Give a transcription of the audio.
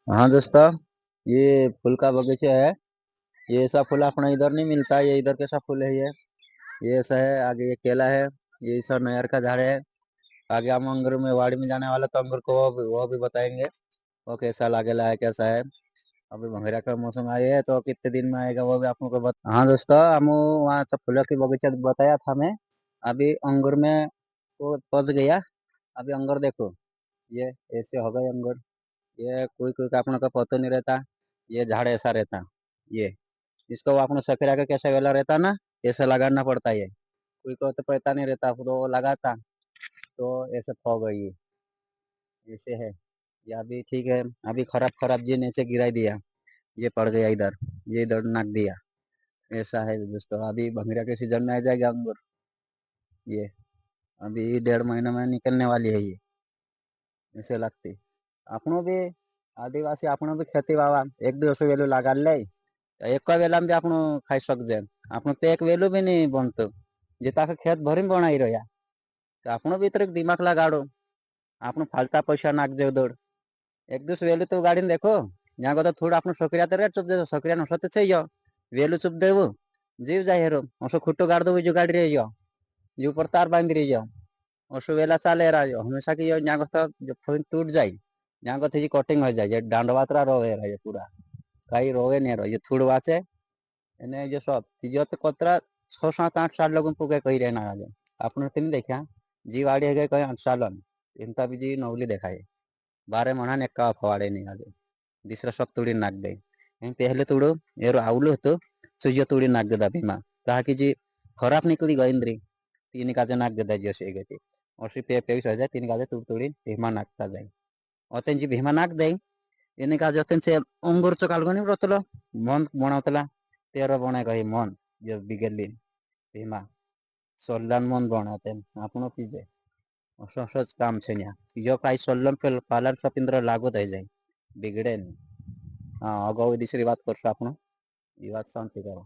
हाँ दोस्तों, ये फूल का बगीचा है। ये ऐसा फूल अपना इधर नहीं मिलता है। ये इधर कैसा फूल है ये ऐसा है। आगे ये केला है। ये ईसा नायर का झाड़ है। आगे हम अंगूर में वाड़ी में जाने वाला, तो अंगूर को वो भी बताएंगे। वो कैसा लागेला है, कैसा है। अभी भंगरा का मौसम आया है, तो कितने दिन में आएगा वो भी आप को बता। हाँ दोस्तों, हम वहाँ सब फूलों की बगीचा बताया था मैं। अभी अंगूर में वो पहुंच गया। अभी अंगूर देखो, ये ऐसे हो गए अंगूर। ये कोई कोई का अपने को पता नहीं रहता। ये झाड़ ऐसा रहता। ये इसको अपने सफेरा का कैसा वेला रहता ना, ऐसे लगाना पड़ता है। ये कोई को तो पता नहीं रहता, तो वो लगाता तो ऐसे हो गई। ऐसे है। ये अभी ठीक है। अभी खराब खराब जी नीचे गिरा दिया। ये पड़ गया इधर। ये इधर नाक दिया। ऐसा है दोस्तों। अभी भंगीरा के सीजन में आ जाएगा अंगूर। ये अभी 1.5 महीने में निकलने वाली है ये। ऐसे लगती આપણું બી આદિવાસી આપણું બી ખેતી વાવા એક દિવસ વેલું લગાડ લે એક વેલા બી આપણું ખાઈ શકજે આપણું તો એક વેલું બી નહીં બનતું જે તાકે ખેત ભરીને બનાવી રહ્યા તો આપણું બી તો દિમાગ લગાડો આપણું ફાલતા પૈસા નાખજે દોડ એક દિવસ વેલું તો ગાડીને દેખો જ્યાં બધા થોડું આપણું સક્રિયા તો રેટ ચૂપ દેજો સક્રિયા સત થઈ જાઓ વેલું ચૂપ દેવું જીવ જાય હેરો ઓછો ખોટો ગાડ દો બીજું ગાડી રહી જાઓ जीव पर तार बांध रही जाओ ओसो वेला चाले रहा हमेशा की यहाँ फोन टूट जाए यहाँ को कटिंग हो जाए दांडवातरा रोवे रहे पूरा कई रोवे नहीं रहो ये थोड़ वाचे एने जो सब तीजो तो कतरा 6 7 8 साल लोगों को कही रहना आगे आपने तीन देखा जी वाड़ी है कहीं 8 साल इनका भी जी नवली देखा है 12 महीना ने का फवाड़े नहीं आगे दूसरा सब तोड़ी नाक दे पहले तोड़ो ये आवलो तो सुइया तोड़ी नाक दे भीमा कहा कि जी खराब निकली गई तीन काजे नाक देता जसे गती अशी पे पेवीस हजार तीन काजे तुड तुडी भीमा नाकता जाय अतेंची भीमा नाक दे एने काजे अतेंचे अंगूरचो कालगणी रतलो मन बनावतला तेरो बने कही मन जो बिगेली भीमा सोल्लान मन बनाते आपण पीजे असं असंच काम છે ન્યા જો કાઈ સોલ્લમ पे पालन सपिंद्र लागू થઈ જાય बिगड़े नहीं हाँ अगाऊ दूसरी बात करशो आपण ये बात शांति करो